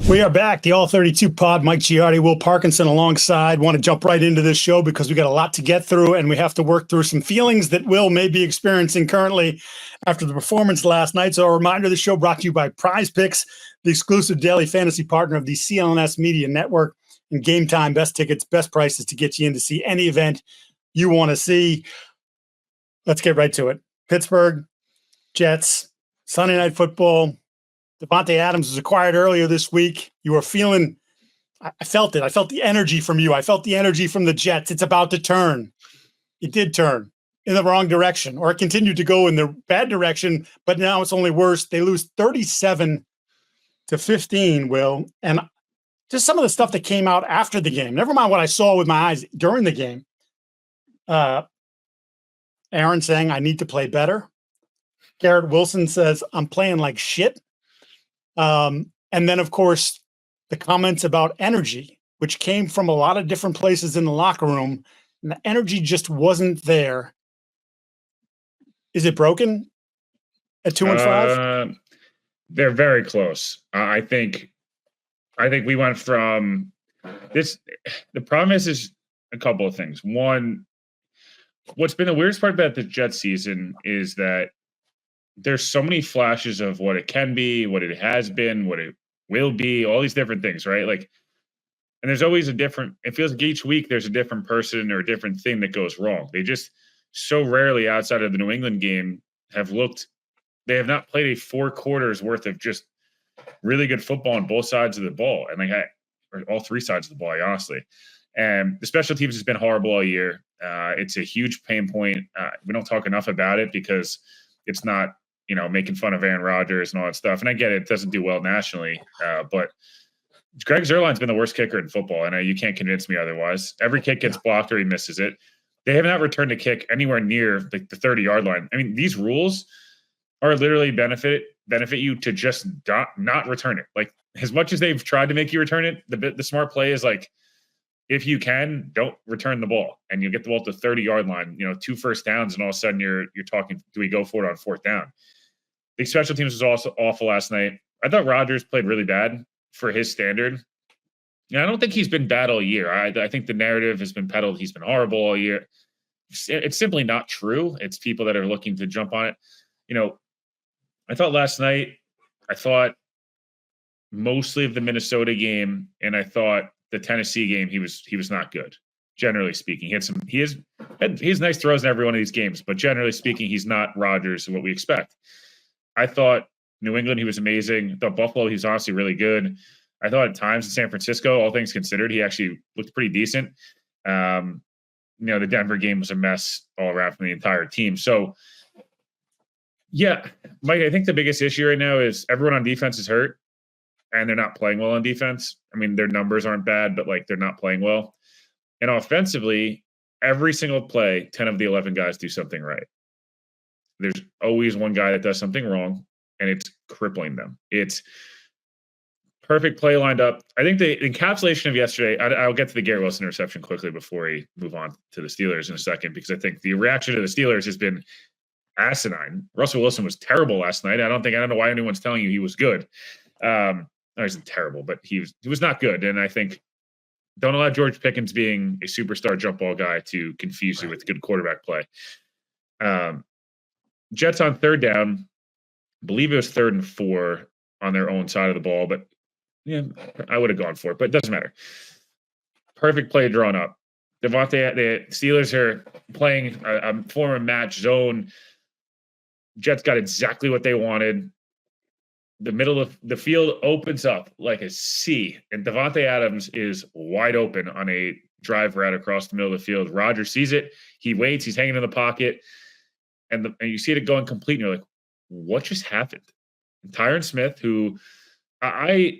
We are back, the All 32 pod. Mike Giardi, Will Parkinson alongside. Want to jump right into this show because we got a lot to get through and we have to work through some feelings that Will may be experiencing currently after the performance last night. So a reminder, the show brought to you by Prize Picks, the exclusive daily fantasy partner of the CLNS Media Network. And Game Time, best tickets, best prices to get you in to see any event you want to see. Let's get right to it. Pittsburgh, Jets, Sunday Night Football. Davante Adams was acquired earlier this week. You were feeling, I felt it. I felt the energy from you. I felt the energy from the Jets. It's about to turn. It did turn in the wrong direction, or it continued to go in the bad direction, but now it's only worse. They lose 37-15, Will. And just some of the stuff that came out after the game, never mind what I saw with my eyes during the game. Aaron saying, I need to play better. Garrett Wilson says, I'm playing like shit. And then, of course, the comments about energy, which came from a lot of different places in the locker room, and the energy just wasn't there. Is it broken at 2-5? They're very close. I think we went from this. The problem is a couple of things. One, what's been the weirdest part about the Jets season is that there's so many flashes of what it can be, what it has been, what it will be, all these different things, right? Like, and there's always it feels like each week there's a different person or a different thing that goes wrong. They just so rarely outside of the New England game they have not played a 4 quarters worth of just really good football on both sides of the ball. And or all 3 sides of the ball, honestly. And the special teams has been horrible all year. It's a huge pain point. We don't talk enough about it because it's not, making fun of Aaron Rodgers and all that stuff. And I get it doesn't do well nationally, but Greg Zuerlein's been the worst kicker in football, and you can't convince me otherwise. Every kick gets blocked or he misses it. They have not returned a kick anywhere near the 30-yard line. I mean, these rules are literally benefit you to just not return it. Like, as much as they've tried to make you return it, the smart play is like, if you can, don't return the ball, and you'll get the ball to the 30-yard line. 2 first downs, and all of a sudden you're talking, do we go for it on 4th down? The special teams was also awful last night. I thought Rodgers played really bad for his standard. And I don't think he's been bad all year. I think the narrative has been peddled. He's been horrible all year. It's simply not true. It's people that are looking to jump on it. I thought last night, mostly of the Minnesota game, and I thought the Tennessee game, he was not good, generally speaking. He has nice throws in every one of these games, but generally speaking, he's not Rodgers and what we expect. I thought New England, he was amazing. I thought Buffalo, he was honestly really good. I thought at times in San Francisco, all things considered, he actually looked pretty decent. The Denver game was a mess all around from the entire team. So, yeah, Mike, I think the biggest issue right now is everyone on defense is hurt, and they're not playing well on defense. I mean, their numbers aren't bad, but they're not playing well. And offensively, every single play, 10 of the 11 guys do something right. There's always one guy that does something wrong, and it's crippling them. It's perfect play lined up. I think the encapsulation of yesterday, I'll get to the Garrett Wilson interception quickly before we move on to the Steelers in a second, because I think the reaction to the Steelers has been asinine. Russell Wilson was terrible last night. I don't know why anyone's telling you he was good. No, he wasn't terrible, but he was not good. And I think don't allow George Pickens being a superstar jump ball guy to confuse you with good quarterback play. Jets on 3rd down, I believe it was 3rd and 4 on their own side of the ball, but yeah, I would have gone for it, but it doesn't matter. Perfect play drawn up. The Steelers are playing a former match zone. Jets got exactly what they wanted. The middle of the field opens up like a C, and Davante Adams is wide open on a drive route across the middle of the field. Rodgers sees it. He waits. He's hanging in the pocket, and you see it going complete, and you're like, what just happened? And Tyron Smith, who I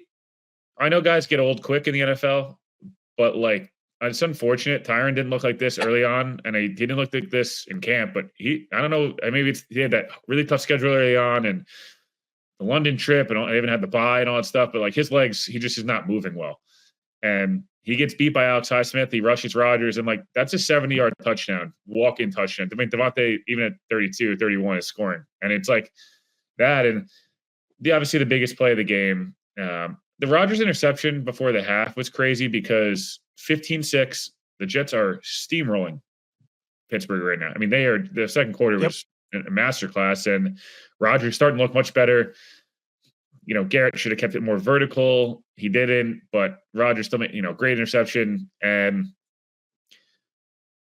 know guys get old quick in the NFL, but it's unfortunate. Tyron didn't look like this early on, and he didn't look like this in camp, but I don't know, maybe he had that really tough schedule early on, and the London trip, and I even had the bye and all that stuff, but his legs, he just is not moving well. And he gets beat by Alex Highsmith. He rushes Rodgers, and that's a 70-yard touchdown, walk-in touchdown. I mean, Davante, even at 32, 31, is scoring. And it's like that. And obviously the biggest play of the game, the Rodgers interception before the half was crazy because 15-6, the Jets are steamrolling Pittsburgh right now. I mean, the second quarter was a masterclass, and Rodgers starting to look much better. Garrett should have kept it more vertical. He didn't, but Rodgers still made, great interception. And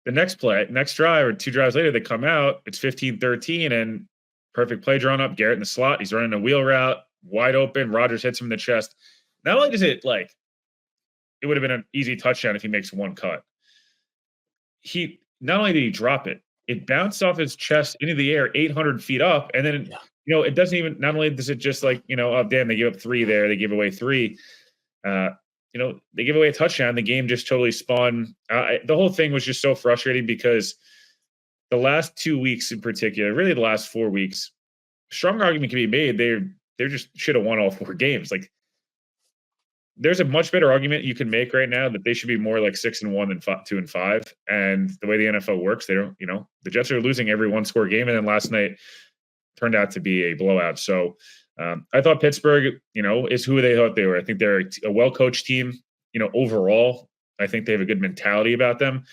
the next drive or 2 drives later, they come out, it's 15-13, and perfect play drawn up. Garrett in the slot. He's running a wheel route, wide open. Rodgers hits him in the chest. Not only does it it would have been an easy touchdown if he makes one cut. Not only did he drop it, it bounced off his chest into the air 800 feet up. And then, it doesn't even, not only does it just oh, damn, they give up 3 there. They give away 3. They give away a touchdown. The game just totally spun. The whole thing was just so frustrating because the last 2 weeks in particular, really the last 4 weeks, strong argument can be made. They just should have won all 4 games. There's a much better argument you can make right now that they should be more like 6-1 than 2-5. And the way the NFL works, they don't, the Jets are losing every 1-score game. And then last night turned out to be a blowout. So I thought Pittsburgh, is who they thought they were. I think they're a well-coached team, overall. I think they have a good mentality about them.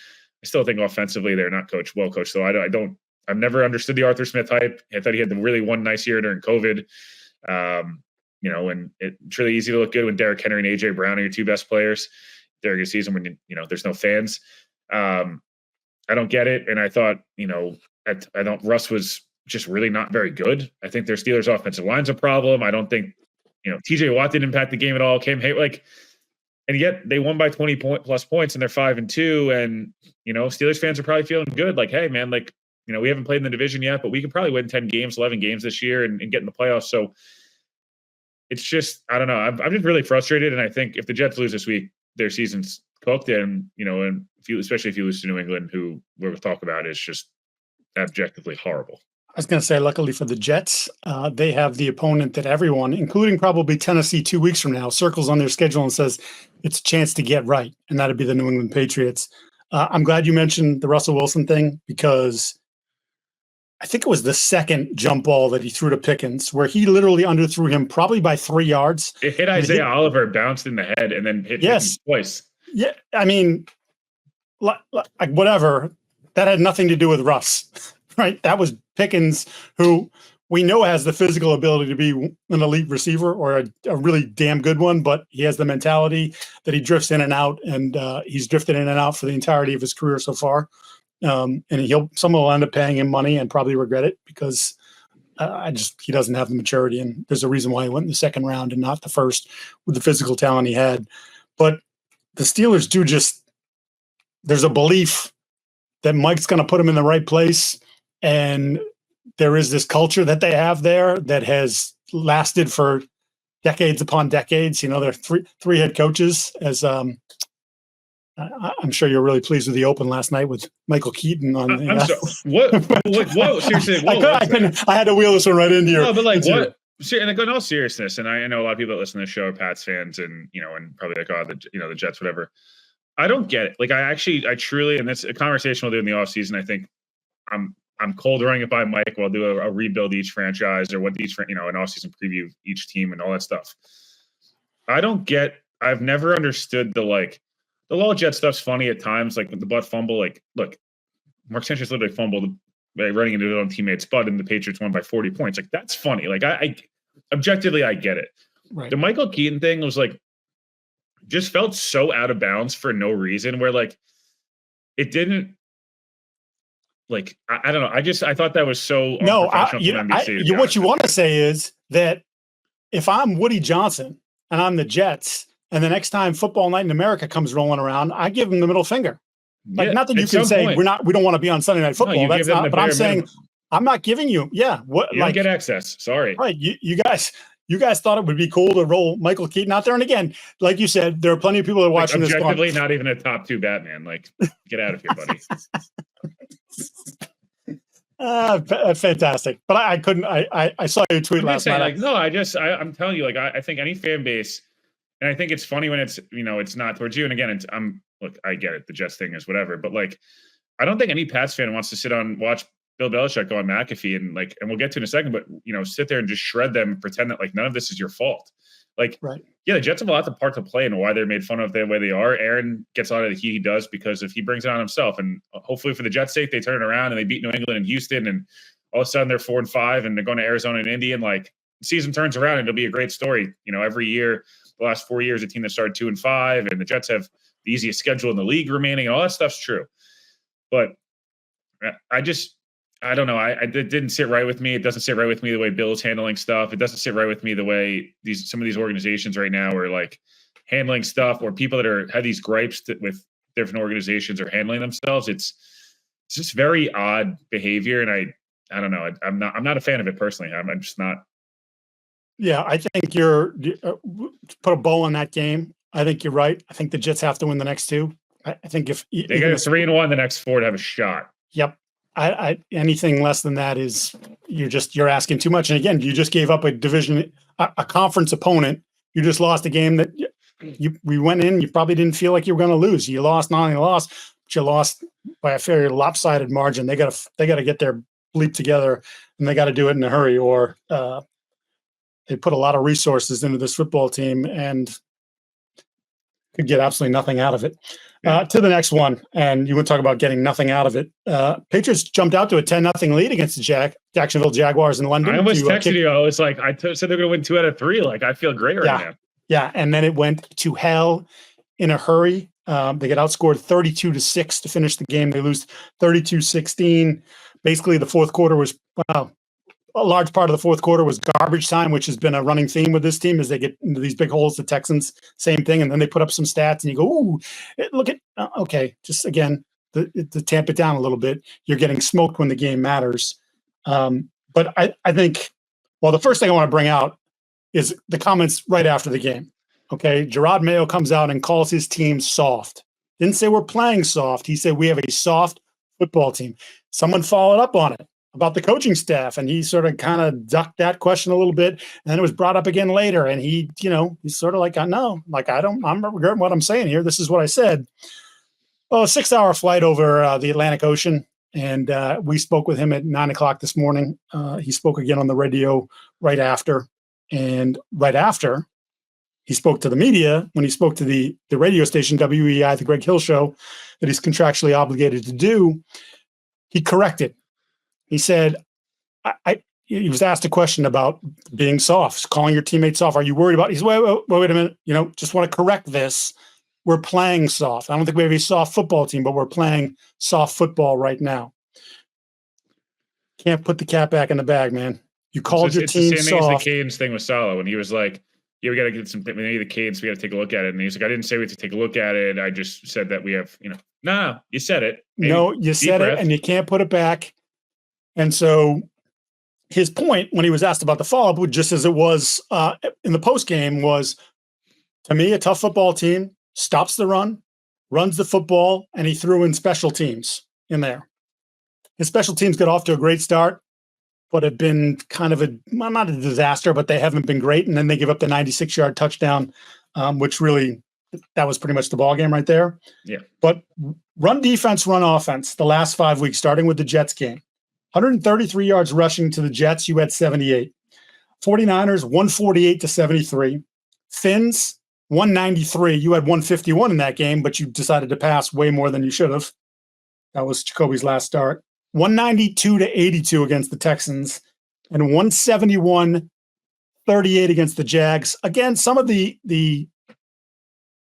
I still think offensively they're not well coached. So I've never understood the Arthur Smith hype. I thought he had the really one nice year during COVID. And it's really easy to look good when Derrick Henry and AJ Brown are your 2 best players during a season when there's no fans. I don't get it, and I thought I don't. Russ was just really not very good. I think their Steelers offensive line's a problem. I don't think TJ Watt didn't impact the game at all. And yet they won by 20 plus points, and they're 5-2. And Steelers fans are probably feeling good. Hey man, we haven't played in the division yet, but we can probably win 10 games, 11 games this year and get in the playoffs. So it's just, I don't know. I'm just really frustrated. And I think if the Jets lose this week, their season's cooked. And, especially if you lose to New England, who we'll talk about is just objectively horrible. I was going to say, luckily for the Jets, they have the opponent that everyone, including probably Tennessee 2 weeks from now, circles on their schedule and says it's a chance to get right. And that'd be the New England Patriots. I'm glad you mentioned the Russell Wilson thing because I think it was the second jump ball that he threw to Pickens where he literally underthrew him probably by 3 yards. It hit Isaiah Oliver, bounced in the head, and then hit him twice. Yeah, I mean, whatever. That had nothing to do with Russ, right? That was Pickens, who we know has the physical ability to be an elite receiver or a really damn good one, but he has the mentality that he drifts in and out, and he's drifted in and out for the entirety of his career so far. And someone will end up paying him money and probably regret it because he doesn't have the maturity, and there's a reason why he went in the second round and not the first with the physical talent he had. But the Steelers there's a belief that Mike's going to put him in the right place. And there is this culture that they have there that has lasted for decades upon decades. There are three head coaches as, I'm sure you're really pleased with the open last night with Michael Keaton on. What? Seriously, I had to wheel this one right into you. No, but what? And in all seriousness, and I know a lot of people that listen to the show are Pats fans, and and probably the Jets, whatever. I don't get it. I truly, and that's a conversation we'll do in the offseason. I think I'm cold running it by Mike. We'll do a rebuild each franchise or what each an offseason preview each team and all that stuff. I've never understood the all Jet stuff's funny at times, with the butt fumble. Look, Mark Sanchez literally fumbled by running into his own teammate's butt, and the Patriots won by 40 points. That's funny. I objectively, I get it. Right. The Michael Keaton thing was just felt so out of bounds for no reason. Where it didn't. I don't know. I thought that was so unprofessional from NBC. What you want to say is that if I'm Woody Johnson and I'm the Jets, and the next time Football Night in America comes rolling around, I give them the middle finger. Not that you can say we don't want to be on Sunday Night Football. No, that's not. But I'm saying I'm not giving you. Yeah, what you don't get access. Sorry. Right. You guys thought it would be cool to roll Michael Keaton out there, and again, like you said, there are plenty of people that are watching this. Objectively, not even a top 2 Batman. Get out of here, buddy. Fantastic. But I couldn't. I saw your tweet last night. I'm telling you, I think any fan base, and I think it's funny when it's it's not towards you. And again, I get it. The Jets thing is whatever, but I don't think any Pats fan wants to watch Bill Belichick go on McAfee and we'll get to in a second, but sit there and just shred them and pretend that none of this is your fault. Right. Yeah, the Jets have a lot of part to play and why they're made fun of the way they are. Aaron gets a lot of the heat he does because if he brings it on himself, and hopefully for the Jets' sake, they turn it around and they beat New England and Houston, and all of a sudden they're 4-5 and they're going to Arizona and Indy, and like the season turns around and it'll be a great story. Every year, the last 4 years, a team that started 2-5, and the Jets have the easiest schedule in the league remaining, and all that stuff's true. But I don't know. It didn't sit right with me. It doesn't sit right with me the way Bill's handling stuff. It doesn't sit right with me the way some of these organizations right now are like handling stuff, or people that have these gripes with different organizations are handling themselves. It's just very odd behavior, and I don't know. I'm not a fan of it personally. I'm just not. Yeah, I think put a bow on that game. I think you're right. I think the Jets have to win the next two. I think if they get 3-1 the next four to have a shot. Yep. Anything less than that is you're asking too much. And again, you just gave up a conference opponent. You just lost a game that we went in. You probably didn't feel like you were going to lose. You lost, not only lost, but you lost by a very lopsided margin. They got to get their bleep together, and they got to do it in a hurry, or they put a lot of resources into this football team and could get absolutely nothing out of it. To the next one, and you would talk about getting nothing out of it. Patriots jumped out to a 10-0 lead against the Jacksonville Jaguars in London. I almost texted you. I was like, said they're going to win 2 out of 3. Like, I feel great right now. Yeah, and then it went to hell in a hurry. They get outscored 32-6 to finish the game. They lose 32-16. Basically, the fourth quarter was a large part of the fourth quarter was garbage time, which has been a running theme with this team as they get into these big holes. The Texans, same thing. And then they put up some stats and you go, ooh, look at, okay, just again, to tamp it down a little bit, you're getting smoked when the game matters. But I think, well, the first thing I want to bring out is the comments right after the game. Okay. Gerard Mayo comes out and calls his team soft. Didn't say we're playing soft. He said we have a soft football team. Someone followed up on it about the coaching staff, and he sort of kind of ducked that question a little bit, and then it was brought up again later, and he's sort of like, I'm regretting what I'm saying here. This is what I said. Well, a 6-hour flight over the Atlantic Ocean, and we spoke with him at 9:00 this morning. He spoke again on the radio right after, and right after he spoke to the media, when he spoke to the radio station, WEI, the Greg Hill Show, that he's contractually obligated to do, he corrected. He said, he was asked a question about being soft, calling your teammates soft. Are you worried about it? He said, wait a minute. Just want to correct this. We're playing soft. I don't think we have a soft football team, but we're playing soft football right now. Can't put the cat back in the bag, man. You called your team soft. It's the same thing as the cadence thing with Salah when he was like, yeah, we got to get maybe the cadence. We got to take a look at it. And he's like, I didn't say we have to take a look at it. I just said that we have, no, you said it. Maybe no, you said it, and you can't put it back. And so his point when he was asked about the follow-up, just as it was in the postgame, was, to me, a tough football team stops the run, runs the football, and he threw in special teams in there. His special teams got off to a great start, but have been kind of not a disaster, but they haven't been great. And then they give up the 96-yard touchdown, which really, that was pretty much the ballgame right there. Yeah. But run defense, run offense, the last 5 weeks, starting with the Jets game. 133 yards rushing to the Jets. You had 78. 49ers, 148 to 73. Fins, 193. You had 151 in that game, but you decided to pass way more than you should have. That was Jacoby's last start. 192 to 82 against the Texans, and 171-38 against the Jags. Again, some of the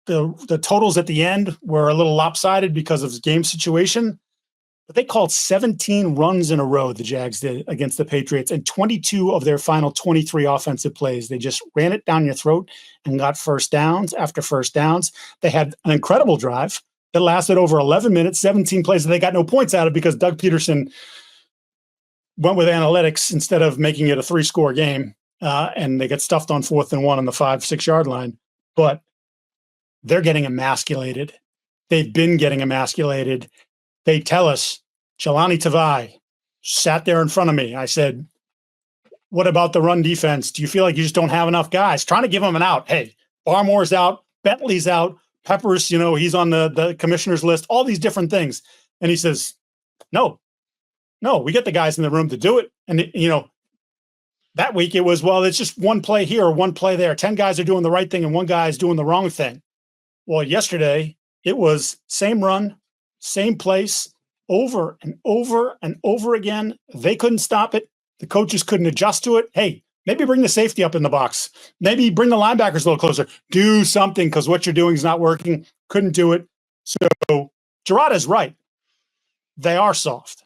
totals at the end were a little lopsided because of game situation. But they called 17 runs in a row, the Jags did, against the Patriots, and 22 of their final 23 offensive plays. They just ran it down your throat and got first downs after first downs. They had an incredible drive that lasted over 11 minutes, 17 plays that they got no points out of because Doug Peterson went with analytics instead of making it a 3-score game, and they get stuffed on 4th and 1 on the 5-6 yard line. But they're getting emasculated. They've been getting emasculated. They tell us, Jelani Tavai sat there in front of me. I said, what about the run defense? Do you feel like you just don't have enough guys? Trying to give them an out. Hey, Barmore's out, Bentley's out, Peppers, he's on the commissioner's list, all these different things. And he says, no, we get the guys in the room to do it. And, That week it was, well, it's just one play here or one play there. 10 guys are doing the right thing and one guy is doing the wrong thing. Well, yesterday it was same run, same place, over and over and over again. They couldn't stop it. The coaches couldn't adjust to it. Hey, maybe bring the safety up in the box. Maybe bring the linebackers a little closer. Do something because what you're doing is not working. Couldn't do it. So Giardi is right. They are soft.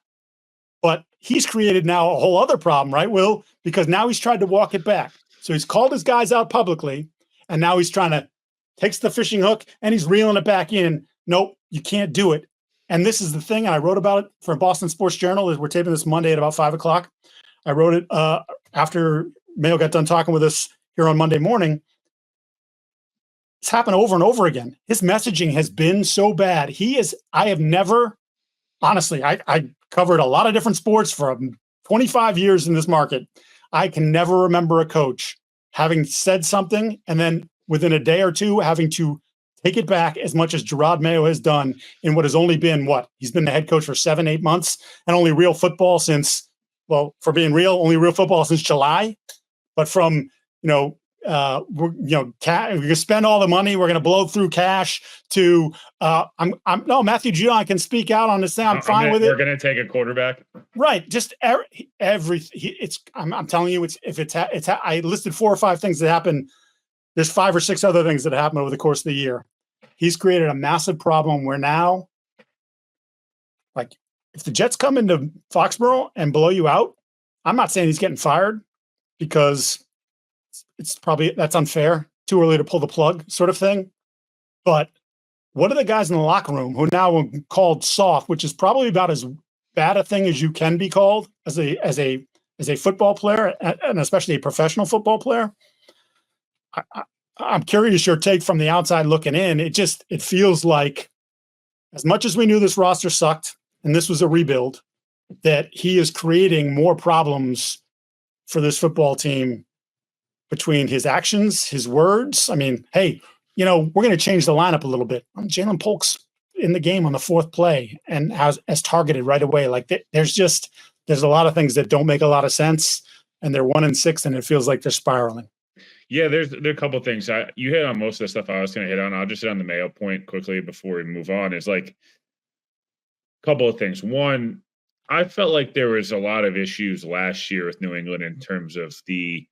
But he's created now a whole other problem, right, Will? Because now he's tried to walk it back. So he's called his guys out publicly, and now he's trying to takes the fishing hook and he's reeling it back in. Nope, you can't do it. And this is the thing, and I wrote about it for Boston Sports Journal. We're taping this Monday at about 5 o'clock. I wrote it after Mayo got done talking with us here on Monday morning. It's happened over and over again. His messaging has been so bad. I have never, honestly, I covered a lot of different sports for 25 years in this market. I can never remember a coach having said something and then within a day or two having to take it back as much as Gerard Mayo has done in what has only been he's been the head coach for 7-8 months and only real football since, well, for being real, only real football since July. But from, we're going to spend all the money, we're going to blow through cash to, no, Matthew Judon can speak out on this thing. I'm fine with it. We're going to take a quarterback. Right. Just I'm telling you, I listed 4 or 5 things that happened. There's 5 or 6 other things that happened over the course of the year. He's created a massive problem where now, like, if the Jets come into Foxborough and blow you out, I'm not saying he's getting fired because that's unfair, too early to pull the plug sort of thing. But what are the guys in the locker room who now are called soft, which is probably about as bad a thing as you can be called as a football player, and especially a professional football player? I'm curious your take from the outside looking in. It feels like as much as we knew this roster sucked and this was a rebuild, that he is creating more problems for this football team between his actions, his words. I mean, hey, we're going to change the lineup a little bit. Jalen Polk's in the game on the 4th play and as targeted right away. Like there's a lot of things that don't make a lot of sense, and they're 1-6, and it feels like they're spiraling. Yeah, there are a couple of things. You hit on most of the stuff I was going to hit on. I'll just hit on the Mayo point quickly before we move on. It's like a couple of things. One, I felt like there was a lot of issues last year with New England in terms of I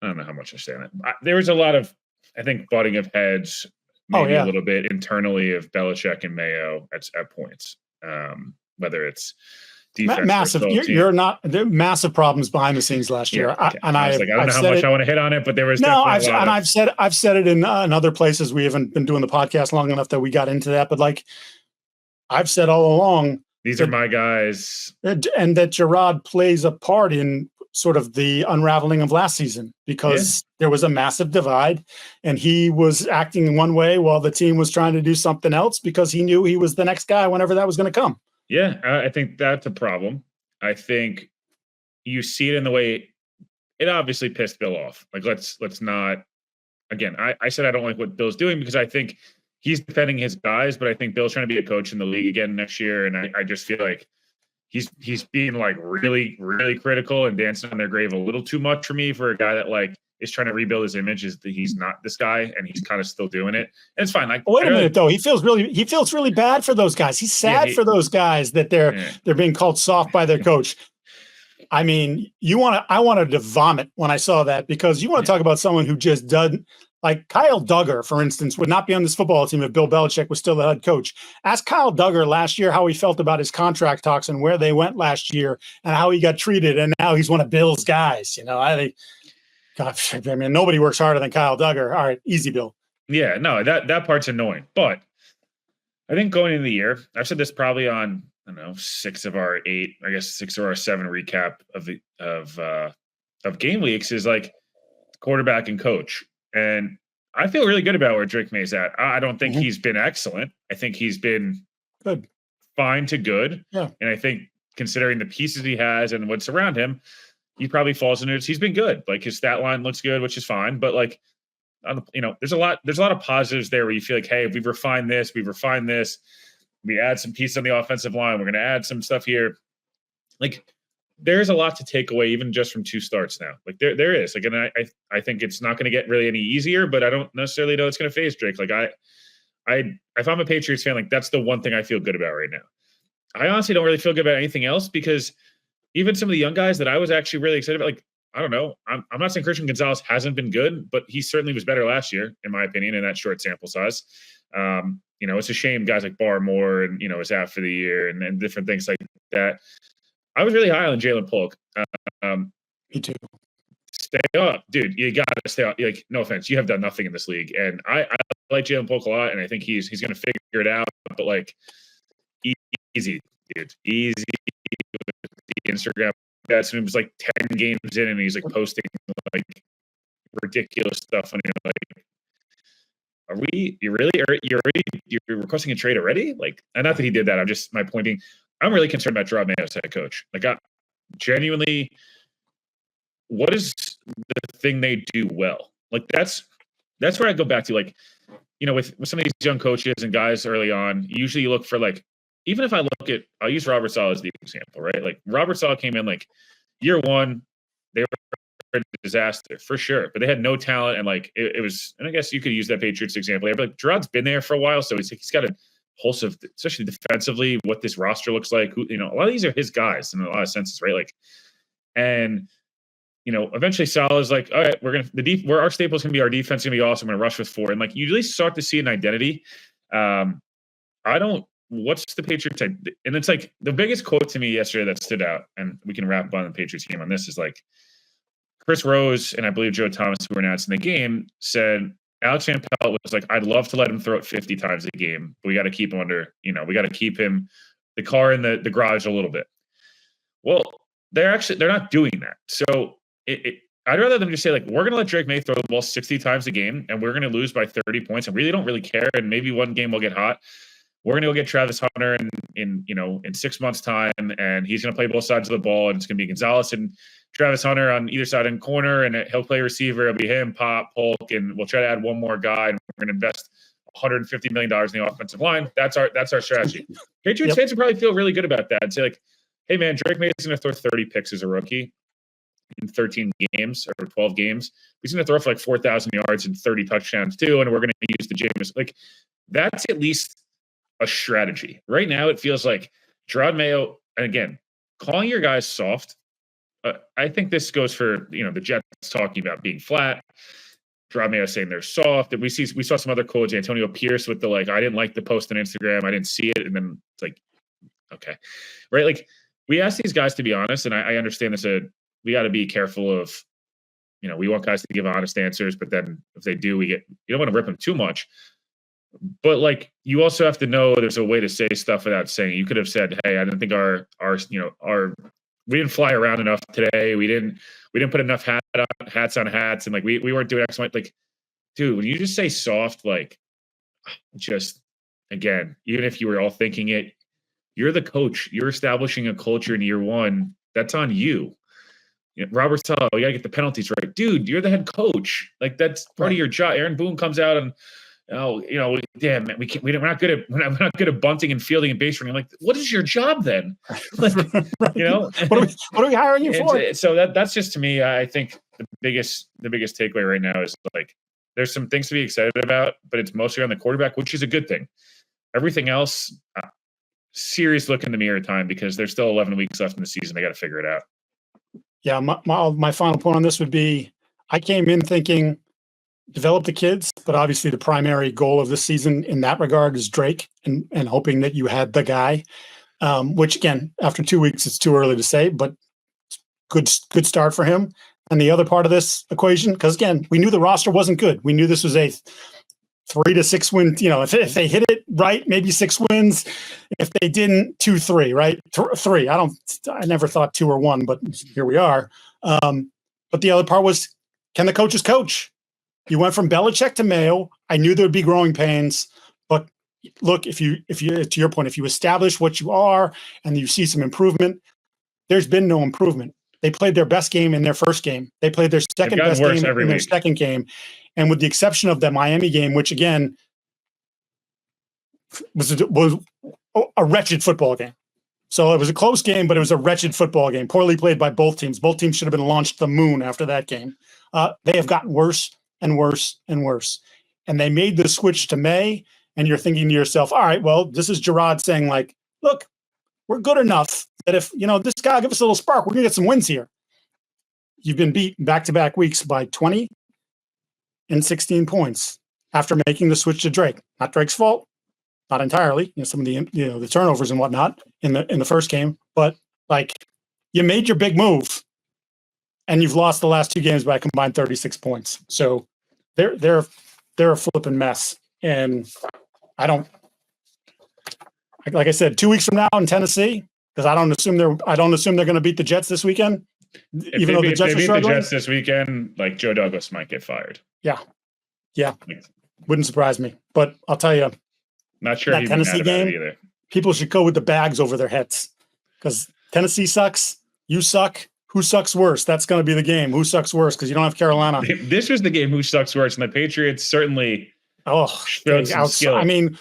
don't know how much I say on it. There was a lot of, I think, butting of heads, maybe a little bit internally of Belichick and Mayo at points, whether it's defense. Massive. You're not massive problems behind the scenes last year. I don't know how much I want to hit on it, but there was I've said it in other places. We haven't been doing the podcast long enough that we got into that, but like I've said all along, these are my guys, and that Gerard plays a part in sort of the unraveling of last season because there was a massive divide, and he was acting one way while the team was trying to do something else because he knew he was the next guy whenever that was going to come. Yeah, I think that's a problem. I think you see it in the way it obviously pissed Bill off. Like, let's not, again, I said I don't like what Bill's doing because I think he's defending his guys, but I think Bill's trying to be a coach in the league again next year. And I just feel like he's being like really, really critical and dancing on their grave a little too much for me for a guy that like is trying to rebuild his image is that he's not this guy and he's kind of still doing it. And it's fine. Like, wait a minute though. He feels really bad for those guys. He's sad for those guys that they're being called soft by their coach. I mean, I wanted to vomit when I saw that because you want to talk about someone who just doesn't, like Kyle Duggar, for instance, would not be on this football team if Bill Belichick was still the head coach. Ask Kyle Duggar last year how he felt about his contract talks and where they went last year and how he got treated. And now he's one of Bill's guys. I mean, nobody works harder than Kyle Duggar. All right, easy, Bill. Yeah, no, that part's annoying. But I think going into the year, I've said this probably on, I don't know, 6 of our 8, I guess 6 of our 7 recap of game weeks is like quarterback and coach. And I feel really good about where Drake May's at. I don't think he's been excellent. I think he's been good, fine to good. Yeah. And I think considering the pieces he has and what's around him, he probably falls into it. He's been good. Like his stat line looks good, which is fine. But like, there's a lot of positives there where you feel like, hey, we've refined this. We add some pieces on the offensive line. We're going to add some stuff here. Like there's a lot to take away even just from 2 starts now. Like there is. Like, and I think it's not going to get really any easier, but I don't necessarily know it's going to phase Drake. Like if I'm a Patriots fan, like that's the one thing I feel good about right now. I honestly don't really feel good about anything else because even some of the young guys that I was actually really excited about, like, I don't know. I'm not saying Christian Gonzalez hasn't been good, but he certainly was better last year, in my opinion, in that short sample size. It's a shame guys like Barmore and, is out for the year and different things like that. I was really high on Jalen Polk. Me too. Stay up, dude. You got to stay up. Like, no offense, you have done nothing in this league, and I like Jalen Polk a lot, and I think he's going to figure it out. But like, easy, dude, easy. The Instagram, that's when it was like 10 games in, and he's like posting like ridiculous stuff, and you're like, you're requesting a trade already? Like, and not that he did that. I'm just my point being, I'm really concerned about Gerard Mayo as head coach. Like, genuinely, what is the thing they do well? Like, that's where I go back to, like, with some of these young coaches and guys early on, usually you look for, like, even if I look at, I'll use Robert Saleh as the example, right? Like, Robert Saleh came in, like, year one, they were a disaster for sure, but they had no talent, and like it was, and I guess you could use that Patriots example. But like Gerard's been there for a while, so he's got a pulse of, especially defensively, what this roster looks like. A lot of these are his guys in a lot of senses, right? Like, and eventually Saleh's like, all right, where our staple's gonna be, our defense gonna be awesome. I'm gonna rush with 4, and like you at least start to see an identity. What's the Patriots? And it's like the biggest quote to me yesterday that stood out, and we can wrap up on the Patriots game on this, is like Chris Rose and I believe Joe Thomas, who were announcing the game, said Alex Van Pelt was like, I'd love to let him throw it 50 times a game, but we got to keep him under, we got to keep him the car in the garage a little bit. Well, they're not doing that. So I'd rather them just say, like, we're going to let Drake May throw the ball 60 times a game, and we're going to lose by 30 points, and really don't really care, and maybe one game will get hot. We're going to go get Travis Hunter in 6 months' time, and he's going to play both sides of the ball, and it's going to be Gonzalez and Travis Hunter on either side in corner, and he'll play receiver. It'll be him, Pop, Polk, and we'll try to add one more guy, and we're going to invest $150 million in the offensive line. That's our strategy. Patriots fans would probably feel really good about that and say, like, hey, man, Drake May is going to throw 30 picks as a rookie in 13 games or 12 games. He's going to throw for like 4,000 yards and 30 touchdowns too, and we're going to use the Jameis. Like, that's at least a strategy. Right now, it feels like Gerard Mayo, and again, calling your guys soft. I think this goes for the Jets talking about being flat. Gerard Mayo saying they're soft. And we saw some other quotes. Antonio Pierce with the like, I didn't like the post on Instagram. I didn't see it, and then it's like, okay, right? Like, we ask these guys to be honest, and I understand this. We got to be careful of, we want guys to give honest answers, but then if they do, you don't want to rip them too much. But like, you also have to know there's a way to say stuff without saying. You could have said, "Hey, I didn't think our we didn't fly around enough today. We didn't put enough hats on hats, and like we weren't doing X, Y." Like, dude, when you just say soft, like, just again, even if you were all thinking it, you're the coach. You're establishing a culture in year one. That's on you. Robert Saleh, you gotta get the penalties right, dude. You're the head coach. Like, that's part of your job. Aaron Boone comes out and, damn, man, we're not good at bunting and fielding and base running. I'm like, what is your job then? Like, what are we hiring you for? So that's just, to me, I think the biggest takeaway right now is like, there's some things to be excited about, but it's mostly on the quarterback, which is a good thing. Everything else, serious look in the mirror time, because there's still 11 weeks left in the season. They got to figure it out. Yeah, my final point on this would be, I came in thinking develop the kids, but obviously the primary goal of this season in that regard is Drake, and hoping that you had the guy, which again, after 2 weeks, it's too early to say, but good start for him. And the other part of this equation, because again, we knew the roster wasn't good. We knew this was a 3 to 6 win. If they hit it right, maybe 6 wins. If they didn't, 2, 3, right? 3. I never thought 2 or 1, but here we are. But the other part was, can the coaches coach? You went from Belichick to Mayo. I knew there would be growing pains, but look, if you to your point, if you establish what you are and you see some improvement, there's been no improvement. They played their best game in their first game. They played their second best game in their second game. And with the exception of the Miami game, which again was a wretched football game. So it was a close game, but it was a wretched football game, poorly played by both teams. Both teams should have been launched to the moon after that game. They have gotten worse and worse and worse. And they made the switch to May, and you're thinking to yourself, all right, well, this is Giardi saying, like, look, we're good enough that if, this guy will give us a little spark, we're going to get some wins here. You've been beat back-to-back weeks by 20 and 16 points after making the switch to Drake. Not Drake's fault, not entirely. Some of the the turnovers and whatnot in the first game, but like you made your big move, and you've lost the last two games by a combined 36 points. So they're a flipping mess, and I don't. Like I said, 2 weeks from now in Tennessee, because I don't assume they're going to beat the Jets this weekend. Even though the Jets are struggling, the Jets this weekend, like Joe Douglas might get fired. Yeah, wouldn't surprise me. But I'll tell you, not sure that Tennessee game either. People should go with the bags over their heads, because Tennessee sucks. You suck. Who sucks worse? That's going to be the game. Who sucks worse? Because you don't have Carolina. This was the game. Who sucks worse? And the Patriots certainly showed some skill. I mean,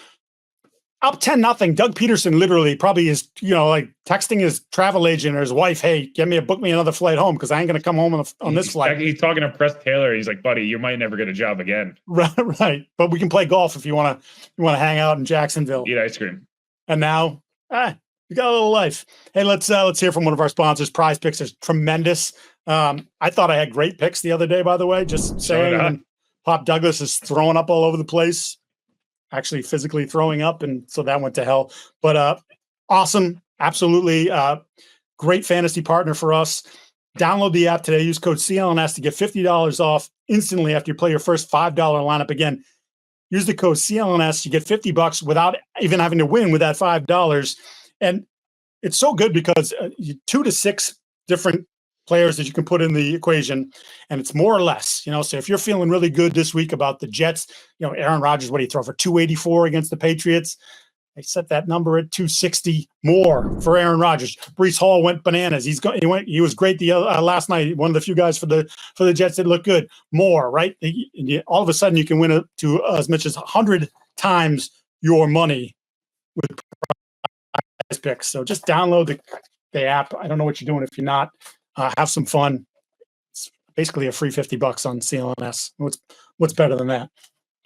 up 10-0. Doug Peterson literally probably is, like texting his travel agent or his wife, "Hey, book me another flight home because I ain't going to come home on this flight." He's talking to Press Taylor. He's like, "Buddy, you might never get a job again." Right. But we can play golf if you want to hang out in Jacksonville, eat ice cream. And now, you got a little life. Hey, let's hear from one of our sponsors. Prize Picks is tremendous. I thought I had great picks the other day, by the way. Just saying, Pop Douglas is throwing up all over the place. Actually physically throwing up, and so that went to hell. But awesome, absolutely great fantasy partner for us. Download the app today. Use code CLNS to get $50 off instantly after you play your first $5 lineup. Again, use the code CLNS. You get $50 without even having to win with that $5. And it's so good because 2 to 6 different players that you can put in the equation, and it's more or less, so if you're feeling really good this week about the Jets, Aaron Rodgers, what do you throw for 284 against the Patriots? They set that number at 260 more for Aaron Rodgers. Breece Hall went bananas. He was great the last night. One of the few guys for the Jets that looked good. More, right? All of a sudden you can win to as much as 100 times your money with Prize Picks. So just download the app. I don't know what you're doing if you're not. Have some fun. It's basically a free $50 on CLNS. What's better than that?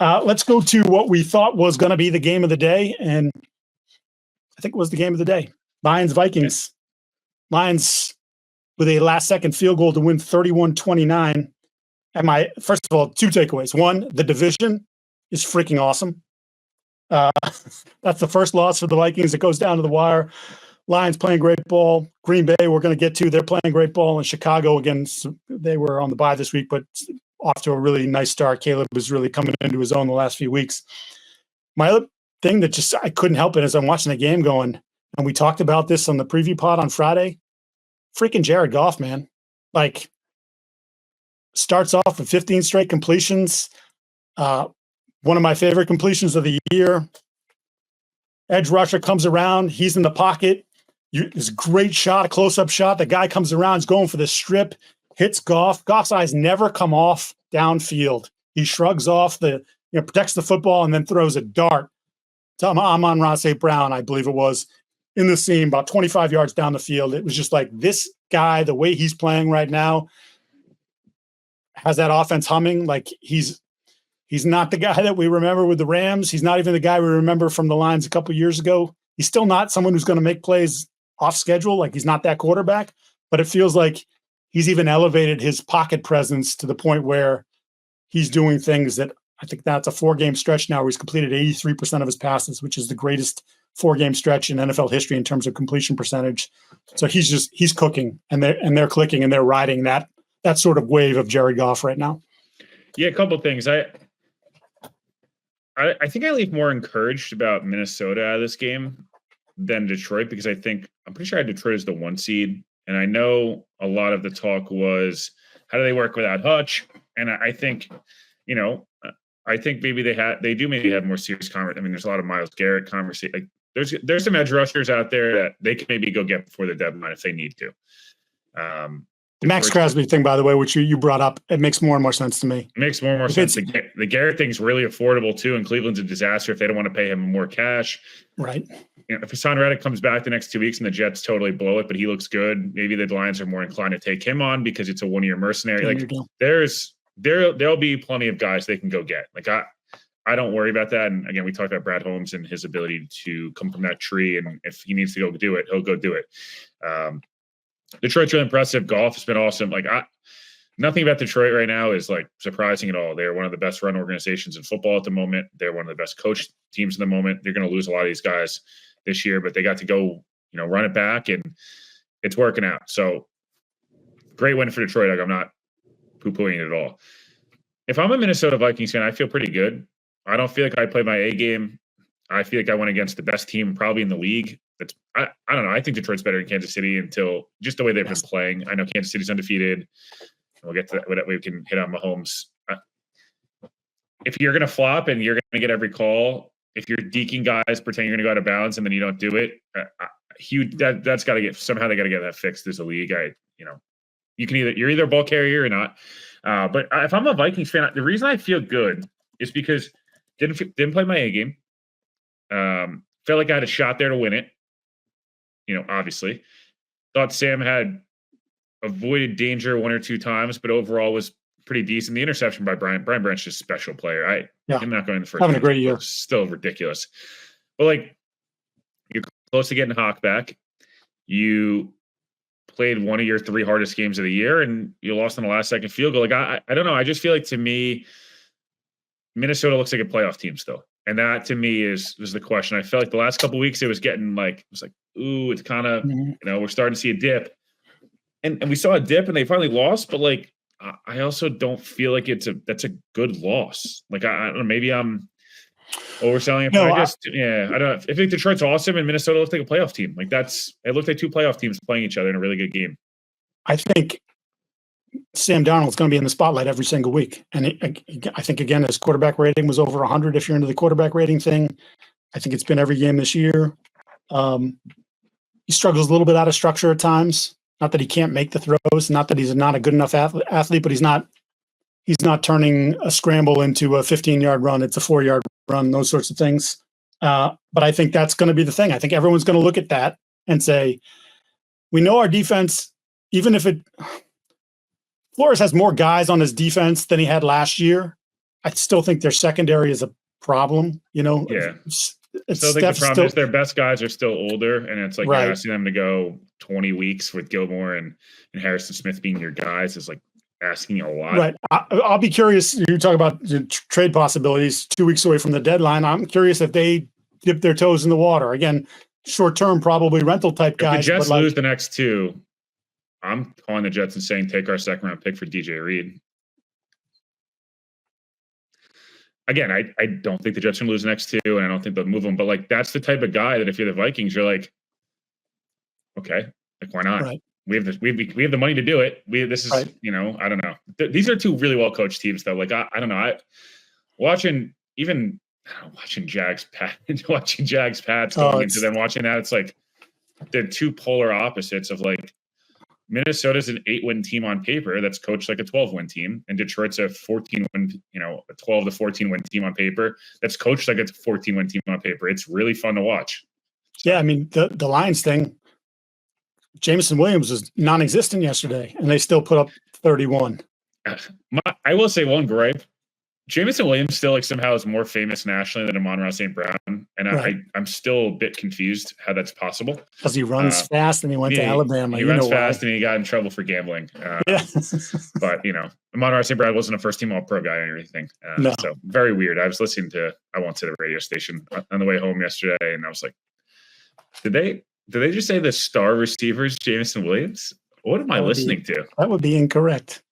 Let's go to what we thought was going to be the game of the day, and I think it was the game of the day. Lions-Vikings. Lions with a last-second field goal to win 31-29. And first of all, 2 takeaways. One, the division is freaking awesome. That's the first loss for the Vikings. It goes down to the wire. Lions playing great ball. Green Bay, we're going to get to. They're playing great ball. In Chicago, again, they were on the bye this week, but off to a really nice start. Caleb was really coming into his own the last few weeks. My other thing that just I couldn't help it as I'm watching the game going, and we talked about this on the preview pod on Friday, freaking Jared Goff, man. Like, starts off with 15 straight completions. One of my favorite completions of the year. Edge rusher comes around. He's in the pocket. It's a great shot, a close-up shot. The guy comes around, he's going for the strip, hits Goff. Goff's eyes never come off downfield. He shrugs off protects the football and then throws a dart to Amon-Ra St. Brown, I believe it was, in the seam about 25 yards down the field. It was just like, this guy, the way he's playing right now, has that offense humming. Like, he's not the guy that we remember with the Rams. He's not even the guy we remember from the Lions a couple of years ago. He's still not someone who's going to make plays off schedule. Like, he's not that quarterback, but it feels like he's even elevated his pocket presence to the point where he's doing things that I think that's a 4-game stretch now where he's completed 83% of his passes, which is the greatest 4-game stretch in NFL history in terms of completion percentage. So he's cooking, and they're clicking, and they're riding that sort of wave of Jared Goff right now. Yeah, a couple of things. I think I leave more encouraged about Minnesota out of this game than Detroit, because I'm pretty sure Detroit is the 1 seed. And I know a lot of the talk was, how do they work without Hutch? And I think, maybe they do maybe have more serious conversation. I mean, there's a lot of Myles Garrett conversation. Like, there's some edge rushers out there that they can maybe go get before the deadline if they need to. The Max Crosby thing, by the way, which you brought up, it makes more and more sense to me. It makes more and more sense. The Garrett thing's really affordable too, and Cleveland's a disaster if they don't want to pay him more cash. Right. If Hassan Reddick comes back the next 2 weeks and the Jets totally blow it, but he looks good, maybe the Lions are more inclined to take him on because it's a 1-year mercenary. There'll be plenty of guys they can go get. I don't worry about that. And again, we talked about Brad Holmes and his ability to come from that tree, and if he needs to go do it, he'll go do it. Detroit's really impressive. Golf has been awesome. Nothing about Detroit right now is surprising at all. They're one of the best run organizations in football at the moment. They're one of the best coached teams in the moment. They're going to lose a lot of these guys this year, but they got to go, run it back, and it's working out. So great win for Detroit. I'm not poo-pooing it at all. If I'm a Minnesota Vikings fan, I feel pretty good. I don't feel like I played my A game. I feel like I went against the best team probably in the league. I don't know. I think Detroit's better than Kansas City until just the way they've been playing. I know Kansas City's undefeated. We'll get to that. We can hit on Mahomes. If you're going to flop and you're going to get every call, if you're deking guys, pretending you're going to go out of bounds and then you don't do it, that's got to get somehow. They got to get that fixed as a league. You can you're either a ball carrier or not. But if I'm a Vikings fan, the reason I feel good is because didn't play my A game. Felt like I had a shot there to win it. Obviously, thought Sam had avoided danger 1 or 2 times, but overall was pretty decent. The interception by Brian Branch is a special player. I'm not going the first. Having a great year. Still ridiculous. But you're close to getting Hawk back. You played one of your 3 hardest games of the year, and you lost on the last second field goal. I don't know. I just feel like, to me, Minnesota looks like a playoff team still. And that, to me, is the question. I felt like the last couple of weeks it was getting ooh, it's kind of, we're starting to see a dip. And we saw a dip and they finally lost, but I also don't feel like that's a good loss. I don't know, maybe I'm overselling it. No, I don't know. I think Detroit's awesome and Minnesota looks like a playoff team. It looked like 2 playoff teams playing each other in a really good game. I think Sam Darnold's going to be in the spotlight every single week. And I think, again, his quarterback rating was over 100 if you're into the quarterback rating thing. I think it's been every game this year. He struggles a little bit out of structure at times. Not that he can't make the throws, not that he's not a good enough athlete, but he's not turning a scramble into a 15-yard run. It's a 4-yard run, those sorts of things. But I think that's going to be the thing. I think everyone's going to look at that and say, we know our defense, even if Flores has more guys on his defense than he had last year, I still think their secondary is a problem. Yeah. I still think the problem is their best guys are still older, and it's you're asking them to go 20 weeks with Gilmore and Harrison Smith being your guys is asking a lot. Right. I'll be curious. You talk about trade possibilities 2 weeks away from the deadline. I'm curious if they dip their toes in the water. Again, short-term, probably rental type guys. If the Jets lose the next 2, I'm calling the Jets and saying take our second-round pick for DJ Reed. Again, I don't think the Jets can lose the next 2, and I don't think they'll move him. But that's the type of guy that if you're the Vikings, you're okay, why not? Right. We have the money to do it. This is right. I don't know. These are 2 really well coached teams though. I don't know. Watching Jags Pats going into them, watching that, it's they're 2 polar opposites of Minnesota's an 8-win team on paper that's coached like a 12-win team, and Detroit's a 14-win, a 12 to 14-win team on paper that's coached like a 14-win team on paper. It's really fun to watch. Yeah, I mean the Lions thing. Jameson Williams was non-existent yesterday, and they still put up 31. I will say one gripe: Jameson Williams still somehow is more famous nationally than Amon-Ra St. Brown, and right. I'm still a bit confused how that's possible. Because he runs fast, and he went to Alabama. He runs fast, and he got in trouble for gambling. But Amon-Ra St. Brown wasn't a first-team All-Pro guy or anything. No. So very weird. I was listening to I won't say the radio station on the way home yesterday, and I was like, Did they just say the star receivers Jameson Williams? What am I listening to? That would be incorrect.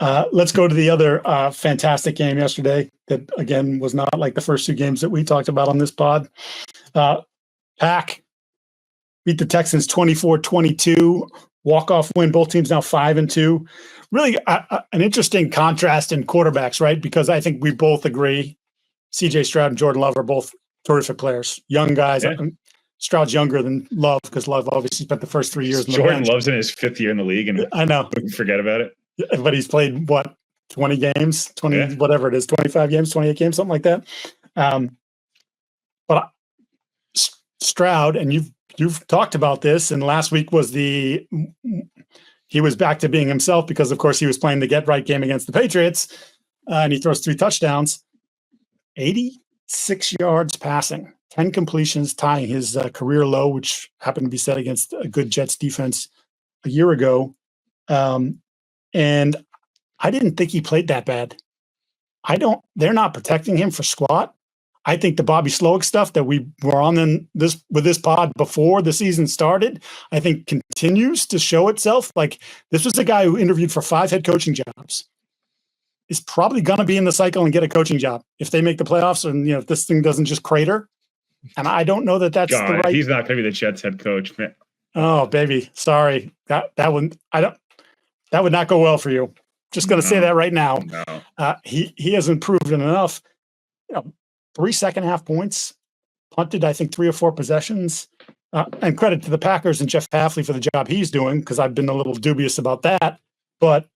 Let's go to the other fantastic game yesterday that, again, was not like the first 2 games that we talked about on this pod. Pack beat the Texans 24-22. Walk-off win. Both teams now 5-2. Really an interesting contrast in quarterbacks, right? Because I think we both agree C.J. Stroud and Jordan Love are both terrific players. Young guys. Yeah. Stroud's younger than Love because Love obviously spent the first 3 years. Jordan Love's in his 5th year in the league, and I know. Forget about it. But he's played 20 games, 20 whatever it is, 25 games, 28 games, something like that. But Stroud, and you've talked about this, and last week he was back to being himself because, of course, he was playing the get-right game against the Patriots, and he throws 3 touchdowns, 86 yards passing, 10 completions, tying his career low, which happened to be set against a good Jets defense a year ago. And I didn't think he played that bad. They're not protecting him for squat. I think the Bobby Slowick stuff that we were on with this pod before the season started, I think continues to show itself. Like, this was a guy who interviewed for 5 head coaching jobs. Is probably going to be in the cycle and get a coaching job if they make the playoffs, and if this thing doesn't just crater. And I don't know that that's the right. He's not going to be the Jets head coach, man. Oh, baby, sorry, that would not go well for you. Just going to say that right now. No. He has improved enough. 3 second-half points, punted, I think, 3 or 4 possessions. And credit to the Packers and Jeff Hafley for the job he's doing, because I've been a little dubious about that. But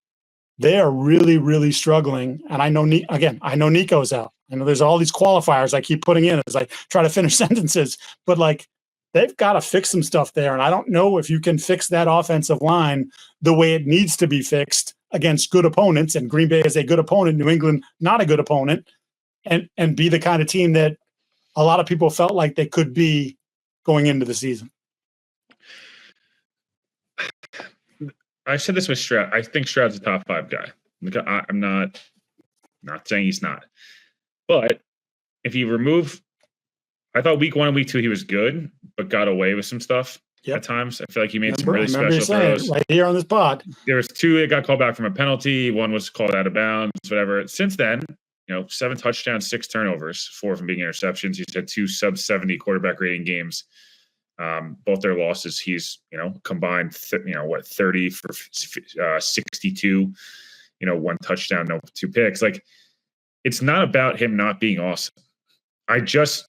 they are really, really struggling. And I know Nico's out. I know there's all these qualifiers I keep putting in as I try to finish sentences. But, they've got to fix some stuff there. And I don't know if you can fix that offensive line the way it needs to be fixed against good opponents. And Green Bay is a good opponent. New England, not a good opponent. And be the kind of team that a lot of people felt like they could be going into the season. I said this with Stroud. I think Stroud's a top 5 guy. I'm not saying he's not. But if you remove – I thought week 1 and week 2 he was good, but got away with some stuff at times. I feel like he made some really special throws. Right here on this pod. There was 2 that got called back from a penalty. 1 was called out of bounds, whatever. Since then – 7 touchdowns, 6 turnovers, 4 from being interceptions. He's had 2 sub-70 quarterback rating games. Both their losses, he's, combined, 30 for 62, 1 touchdown, no 2 picks. Like, it's not about him not being awesome. I just,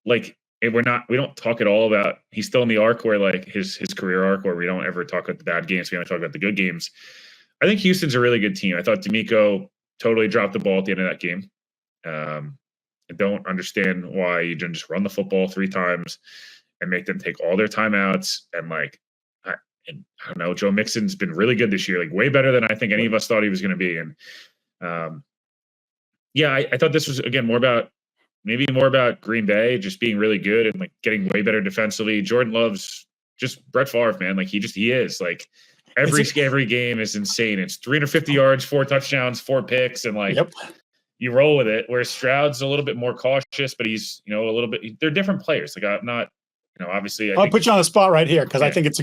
we don't talk at all about, he's still in the arc where, his career arc where we don't ever talk about the bad games. We only talk about the good games. I think Houston's a really good team. I thought D'Amico totally dropped the ball at the end of that game. I don't understand why you didn't just run the football 3 times and make them take all their timeouts. And I don't know, Joe Mixon's been really good this year, way better than I think any of us thought he was going to be. And I thought this was, again, more about Green Bay just being really good and getting way better defensively. Jordan Love's just Brett Favre, man. He is every game is insane. It's 350 yards, 4 touchdowns, 4 picks, and you roll with it. Whereas Stroud's a little bit more cautious, but he's a little bit. They're different players. I'm not, obviously. I'll put you on the spot right here because I think it's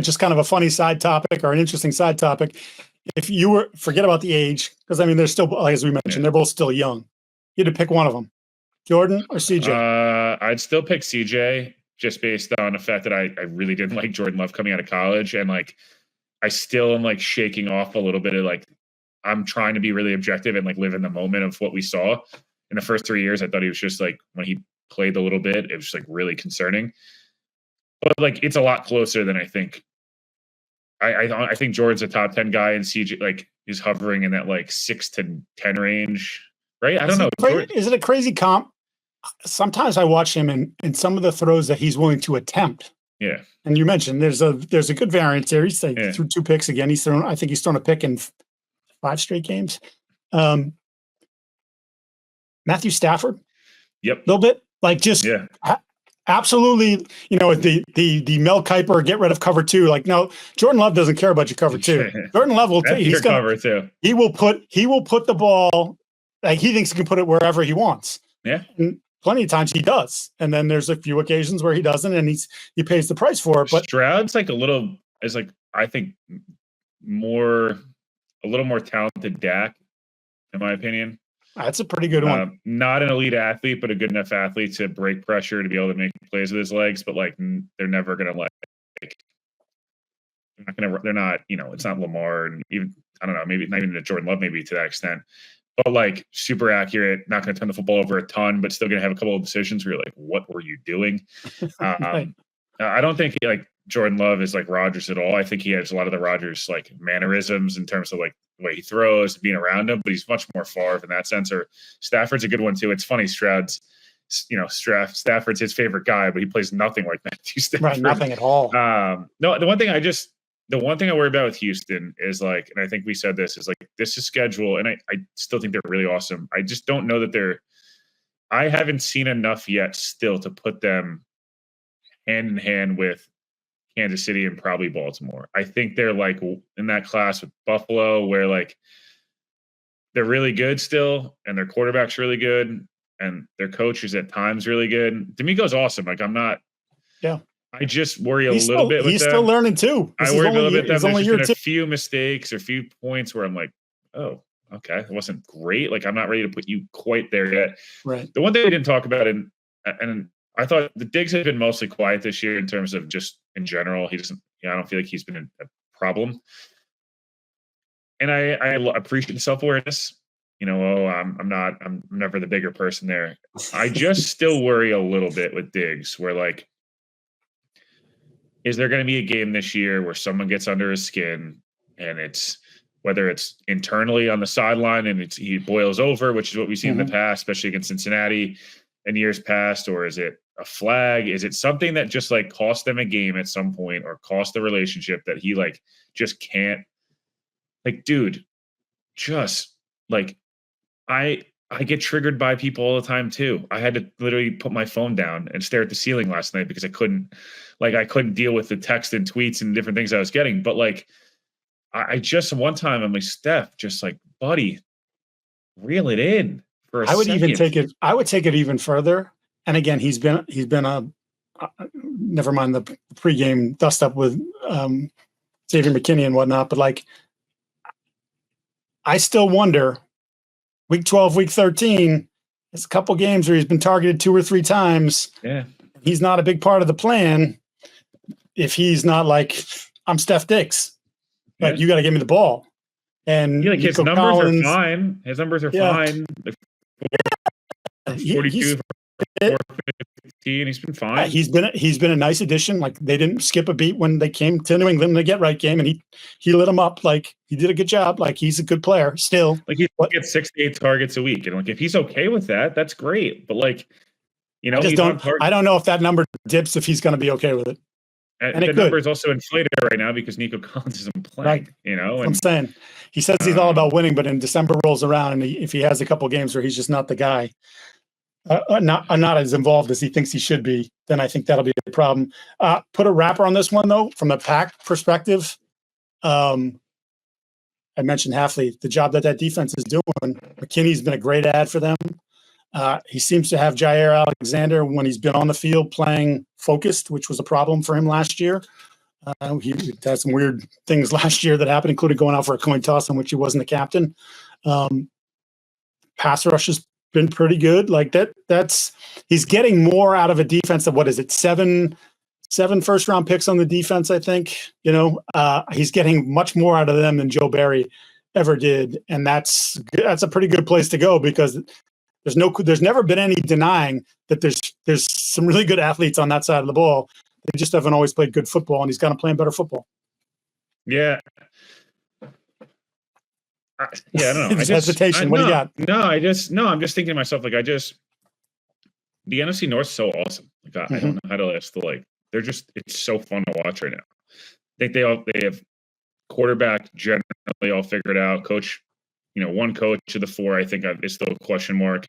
just kind of a funny side topic or an interesting side topic. If you forget about the age, because they're still, as we mentioned, they're both still young. You had to pick one of them, Jordan or CJ. I'd still pick CJ just based on the fact that I really didn't like Jordan Love coming out of college, and I still am shaking off a little bit of I'm trying to be really objective and live in the moment of what we saw in the first 3 years. I thought he was just when he played a little bit, it was really concerning, but it's a lot closer than I think. I think Jordan's a top 10 guy and CJ is hovering in that 6 to 10 range, right? I don't know. Is it a crazy comp? Sometimes I watch him and some of the throws that he's willing to attempt. Yeah. And you mentioned there's a good variance there. He's threw 2 picks again. I think he's thrown a pick in 5 straight games. Matthew Stafford. Yep. A little bit absolutely, the Mel Kiper get rid of cover 2. No, Jordan Love doesn't care about your cover 2. Jordan Love will cover 2. He will put the ball he thinks he can put it wherever he wants. Yeah. And plenty of times he does. And then there's a few occasions where he doesn't and he pays the price for it. But Stroud's I think a little more talented Dak, in my opinion. That's a pretty good one. Not an elite athlete, but a good enough athlete to break pressure, to be able to make plays with his legs. But they're never going to they're not, it's not Lamar, and even, I don't know, maybe not even Jordan Love, maybe to that extent. but like super accurate, not going to turn the football over a ton, but still going to have a couple of decisions where you're like, what were you doing? Right. I don't think like Jordan Love is like Rodgers at all. I think he has a lot of the Rodgers like mannerisms in terms of like the way he throws, being around him, but he's much more Favre in that sense. Or Stafford's a good one too. It's funny, Stafford's his favorite guy, but he plays nothing like Matthew Stafford. Right, nothing at all. No, the one thing I worry about with Houston is like, and I think we said this, is like this is schedule, and I still think they're really awesome. I just don't know that I haven't seen enough yet still to put them hand in hand with Kansas City and probably Baltimore. I think they're like in that class with Buffalo where like they're really good still and their quarterback's really good and their coach is at times really good. D'Amico's awesome. Like I just worry a little bit with he's them. still learning too. I worry a little bit that there's been a few mistakes or a few points where I'm like, oh, okay, it wasn't great. Like I'm not ready to put you quite there yet. Right. The one thing we didn't talk about, and I thought the Diggs has been mostly quiet this year in terms of just in general. He doesn't. I don't feel like he's been a problem. And I appreciate the self-awareness. I'm never the bigger person there. I just still worry a little bit with Diggs, where like, is there going to be a game this year where someone gets under his skin and it's whether it's internally on the sideline and he boils over, which is what we've seen in the past, especially against Cincinnati in years past, or is it a flag? Is it something that just like cost them a game at some point or cost the relationship that he like just can't like, dude, just like I get triggered by people all the time too. I had to literally put my phone down and stare at the ceiling last night because I couldn't deal with the text and tweets and different things I was getting. But like, I just one time I'm like, Steph, just like, buddy, reel it in for a second. I would take it even further. And again, he's been never mind the pregame dust up with Xavier McKinney and whatnot, but like, I still wonder. Week 12, week 13, there's a couple games where he's been targeted 2 or 3 times. Yeah. He's not a big part of the plan. If he's not like, I'm Steph Diggs. Like, you got to give me the ball. And like his numbers are fine. His numbers are fine. 42 for 415. He's been fine. He's been a nice addition. Like, they didn't skip a beat when they came to New England in the get right game, and he lit them up. Like, he did a good job. Like, he's a good player still. Like, he gets 6 to 8 targets a week, and like if he's okay with that, that's great. But like, I don't know if that number dips if he's going to be okay with it. And the number is also inflated right now because Nico Collins isn't playing. Right. And I'm saying he says he's all about winning, but in December rolls around, and if he has a couple games where he's just not the guy. Not as involved as he thinks he should be, then I think that'll be a problem. Put a wrapper on this one, though, from a pack perspective. I mentioned Hafley, the job that defense is doing. McKinney's been a great add for them. He seems to have Jair Alexander when he's been on the field playing focused, which was a problem for him last year. He had some weird things last year that happened, including going out for a coin toss in which he wasn't the captain. Pass rush has been pretty good. Like that's he's getting more out of a defense than what is it? 7 first round picks on the defense, I think. He's getting much more out of them than Joe Barry ever did, and that's a pretty good place to go because there's never been any denying that there's some really good athletes on that side of the ball. They just haven't always played good football, and he's got to play better football. Yeah. I don't know. Hesitation. What do you got? I'm just thinking to myself, like, the NFC North is so awesome. Like, I don't know how to list it's so fun to watch right now. I think they have quarterback generally all figured out. Coach, one coach of the 4, I think is still a question mark.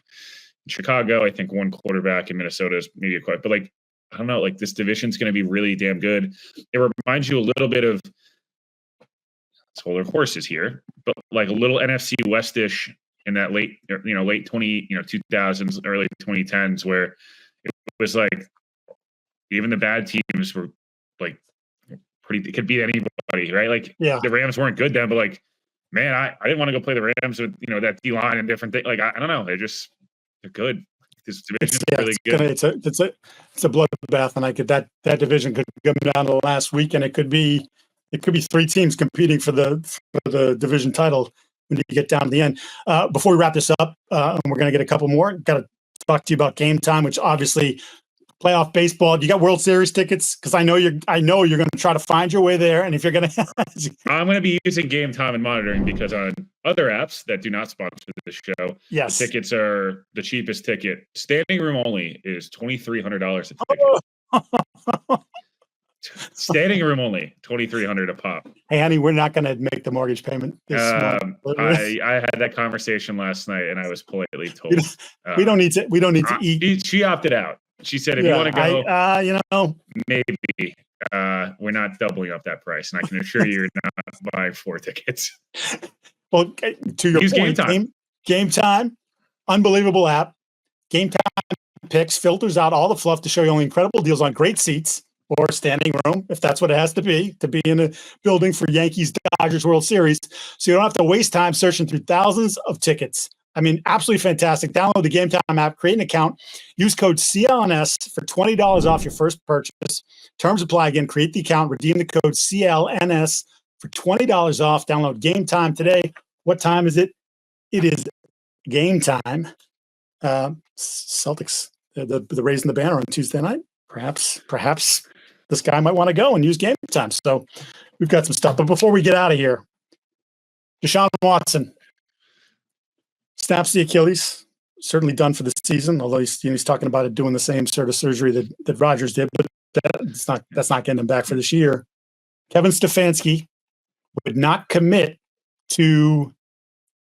In Chicago, I think one quarterback. In Minnesota is maybe a question, but like, I don't know, like this division's going to be really damn good. It reminds you a little bit of, hold our horses here, but like a little NFC Westish in that late 2000s, early 2010s, where it was like even the bad teams were like it could beat anybody, right? Like the Rams weren't good then, but like, man, I didn't want to go play the Rams with that D line and different things. Like I don't know, they're good. This division is really good. It's a bloodbath, and that division could come down to the last week, and it could be 3 teams competing for the division title when you get down to the end. Before we wrap this up, and we're going to get a couple more, got to talk to you about Game Time, which obviously playoff baseball. You got World Series tickets? Because I know you're going to try to find your way there. And if you're going to, I'm going to be using Game Time and monitoring because on other apps that do not sponsor the show, yes, the tickets are the cheapest ticket. Standing room only is $2,300 a ticket. Standing room only, $2,300 a pop. Hey, honey, we're not going to make the mortgage payment this month. I had that conversation last night, and I was politely told we don't need to eat. She opted out. She said, if you want to go, maybe we're not doubling up that price. And I can assure you, you're not buying 4 tickets. Well, to your point, Game Time, unbelievable app. Game Time picks, filters out all the fluff to show you only incredible deals on great seats or standing room, if that's what it has to be in a building for Yankees Dodgers World Series. So you don't have to waste time searching through thousands of tickets. I mean, absolutely fantastic. Download the Game Time app, create an account, use code CLNS for $20 off your first purchase. Terms apply. Again, create the account, redeem the code CLNS for $20 off. Download Game Time today. What time is it? It is game time. Celtics, the raising the banner on Tuesday night. Perhaps this guy might want to go and use Game Time. So we've got some stuff. But before we get out of here, DeShaun Watson snaps the Achilles, certainly done for the season, although he's talking about it doing the same sort of surgery that Rodgers did, but that's not getting him back for this year. Kevin Stefanski would not commit to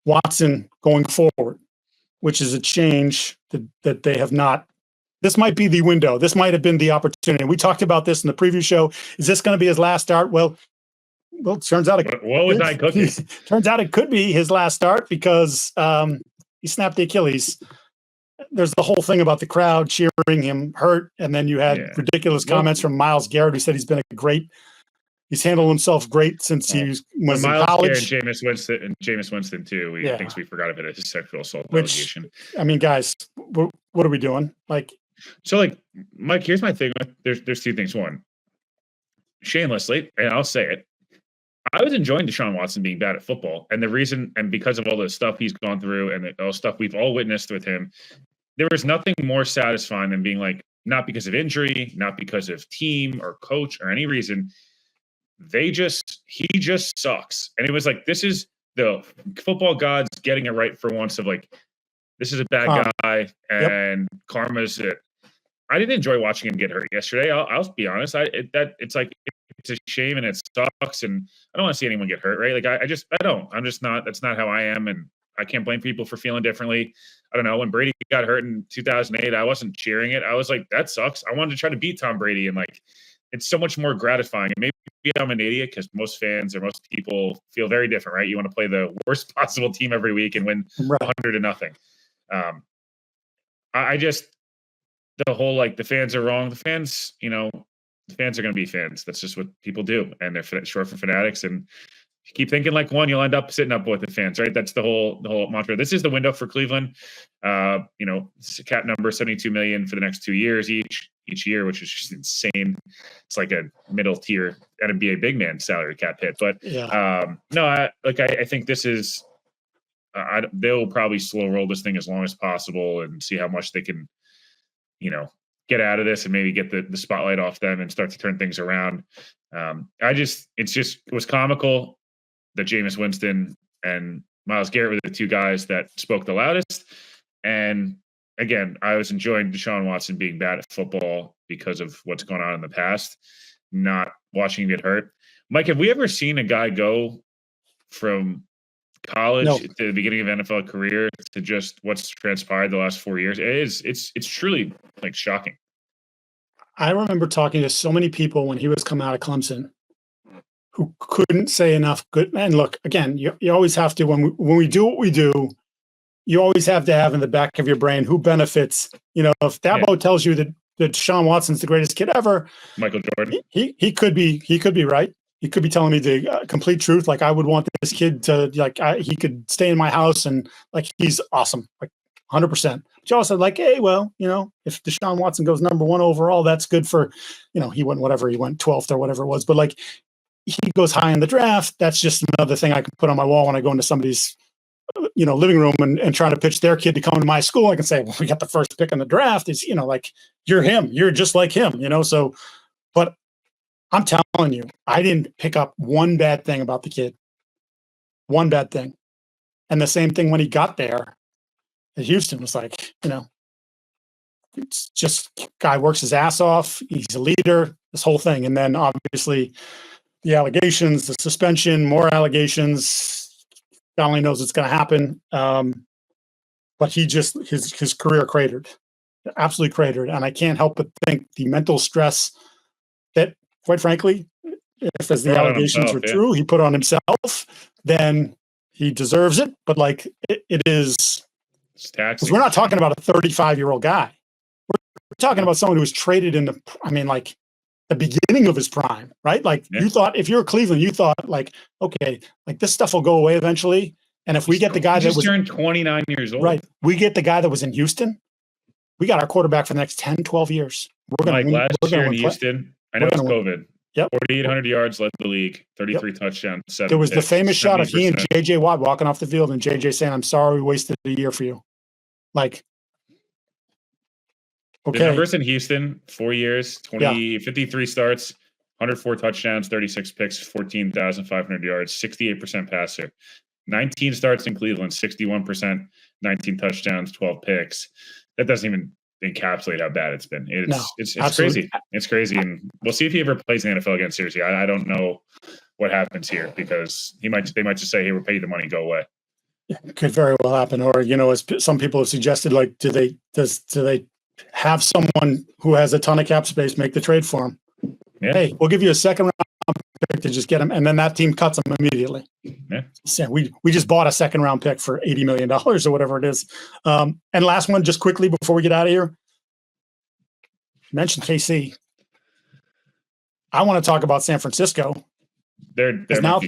Watson going forward, which is a change that they have not. This might be the window. This might have been the opportunity. We talked about this in the preview show. Is this going to be his last start? Well, it turns out turns out it could be his last start because he snapped the Achilles. There's the whole thing about the crowd cheering him hurt, and then you had ridiculous comments from Myles Garrett, who said he's handled himself great since he was in college. And Jameis Winston too. He thinks we forgot about his sexual assault allegation. I mean, guys, what are we doing? Like, Mike, here's my thing. There's 2 things. One, shamelessly, and I'll say it, I was enjoying DeShaun Watson being bad at football, and the reason, and because of all the stuff he's gone through and all the stuff we've all witnessed with him, there was nothing more satisfying than being like, not because of injury, not because of team or coach or any reason, he just sucks. And it was like, this is the football gods getting it right for once of like, this is a bad guy and karma's it. I didn't enjoy watching him get hurt yesterday. I'll be honest. It's a shame and it sucks. And I don't want to see anyone get hurt, right? Like I don't. I'm just not. That's not how I am, and I can't blame people for feeling differently. I don't know. When Brady got hurt in 2008, I wasn't cheering it. I was like, that sucks. I wanted to try to beat Tom Brady, and like, it's so much more gratifying. And maybe I'm an idiot because most fans or most people feel very different, right? You want to play the worst possible team every week and win 100-0. I just. The whole, like, the fans are wrong. The fans are going to be fans. That's just what people do. And they're short for fanatics. And if you keep thinking like one, you'll end up sitting up with the fans, right? That's the whole mantra. This is the window for Cleveland. It's a cap number, $72 million for the next 2 years each year, which is just insane. It's like a middle tier NBA big man salary cap hit. But I think this is, they'll probably slow roll this thing as long as possible and see how much they can, get out of this and maybe get the spotlight off them and start to turn things around. It was comical that Jameis Winston and Myles Garrett were the 2 guys that spoke the loudest. And again, I was enjoying DeShaun Watson being bad at football because of what's going on in the past, not watching him get hurt. Mike, have we ever seen a guy go from college to the beginning of NFL career to just what's transpired the last 4 years? It's truly like shocking. I remember talking to so many people when he was coming out of Clemson who couldn't say enough good. And look, again, you always have to, when we do what we do, you always have to have in the back of your brain who benefits. If Dabo tells you that Deshaun Watson's the greatest kid ever, Michael Jordan, he could be right. He could be telling me the complete truth. Like, I would want this kid to, he could stay in my house and like, he's awesome, like 100%. But you also said like, hey, well, if Deshaun Watson goes number 1 overall, that's good for, he went 12th or whatever it was. But like, he goes high in the draft. That's just another thing I can put on my wall when I go into somebody's living room and trying to pitch their kid to come to my school, I can say, well, we got the first pick in the draft. Is, like, you're him. You're just like him, so, but I'm telling you, I didn't pick up one bad thing about the kid. One bad thing. And the same thing when he got there at Houston was like, it's just guy works his ass off. He's a leader, this whole thing. And then obviously the allegations, the suspension, more allegations. God only knows what's going to happen. But he just, his career cratered, absolutely cratered. And I can't help but think the mental stress that, quite frankly, if as the allegations are true, he put on himself, then he deserves it. But like it is, because we're not talking about a 35-year-old guy. We're talking about someone who was traded in the beginning of his prime, right? Like you thought, if you're Cleveland, you thought like, okay, like this stuff will go away eventually. And if we get the guy that was turned 29 years old, right? We get the guy that was in Houston. We got our quarterback for the next 10, 12 years. We're going to last year in Houston. I know it's COVID. Yep. 4,800 yards led the league, 33 touchdowns. There was the famous shot of he and J.J. Watt walking off the field and J.J. saying, "I'm sorry we wasted a year for you." Like, okay. The numbers in Houston, 4 years, 53 starts, 104 touchdowns, 36 picks, 14,500 yards, 68% passer. 19 starts in Cleveland, 61%, 19 touchdowns, 12 picks. That doesn't even encapsulate how bad it's been. It's crazy. It's crazy. And we'll see if he ever plays in the NFL again. Seriously, I don't know what happens here because they might just say, "Hey, we'll pay you the money, go away." It could very well happen. Or, as some people have suggested, like, do they have someone who has a ton of cap space make the trade for him? Yeah. Hey, we'll give you a second round pick to just get him. And then that team cuts him immediately. Yeah. So we just bought a second round pick for $80 million or whatever it is. And last one, just quickly before we get out of here. You mentioned KC. I want to talk about San Francisco. They're now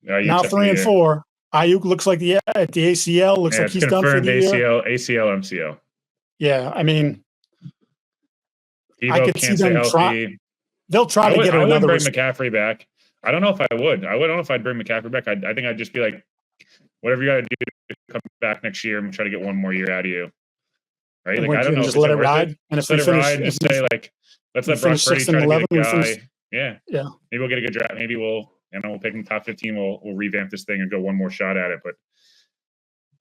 3-4. Ayuk looks like the ACL. Looks like he's done for the year. ACL, MCL. Yeah, I mean, Debo I could see them try. They'll try to get another. I would bring McCaffrey back. I don't know if I would. I don't know if I'd bring McCaffrey back. I think I'd just be like, whatever you got to do to come back next year and try to get one more year out of you. Right? Like, I don't know. Just let it ride. And if we finish, just say like, let's let Brock Purdy try to get a guy. Yeah. Maybe we'll get a good draft. Maybe we'll pick in the top 15. We'll revamp this thing and go one more shot at it. But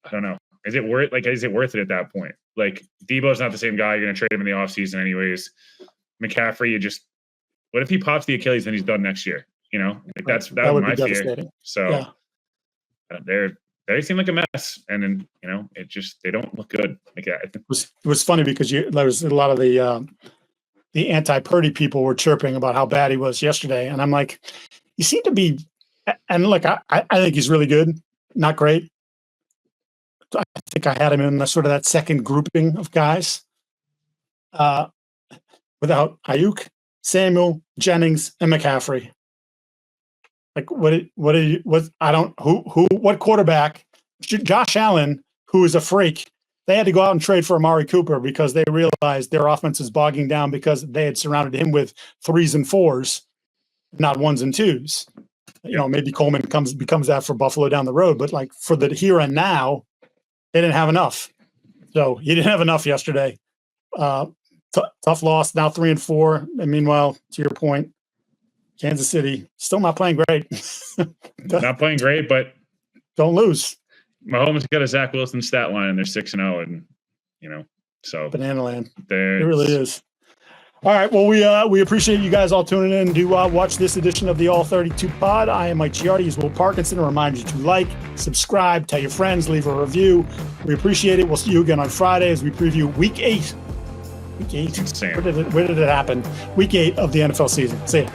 I don't know. Is it worth it at that point? Like, Debo's not the same guy. You're going to trade him in the offseason anyways. McCaffrey, what if he pops the Achilles and he's done next year? Like that would be my fear. So they seem like a mess. And then, they don't look good. Like, it was funny because there was a lot of the anti-Purdy people were chirping about how bad he was yesterday. And I'm like, you seem to be, and look, I think he's really good, not great. I think I had him in sort of that second grouping of guys without Ayuk, Samuel, Jennings, and McCaffrey. Like, what quarterback? Josh Allen, who is a freak, they had to go out and trade for Amari Cooper because they realized their offense is bogging down because they had surrounded him with 3s and 4s, not 1s and 2s. Maybe Coleman becomes that for Buffalo down the road, but like for the here and now, they didn't have enough. So he didn't have enough yesterday. Tough loss, now 3-4. And meanwhile, to your point, Kansas City still not playing great. Not playing great, but don't lose. Mahomes got a Zach Wilson stat line, and they're 6-0, and so banana land. It really is. All right. Well, we appreciate you guys all tuning in to watch this edition of the All 32 Pod. I am Mike Giardi. He's Will Parkinson. A reminder to like, subscribe, tell your friends, leave a review. We appreciate it. We'll see you again on Friday as we preview Week 8. Week 8. Where did it happen? Week 8 of the NFL season. See ya.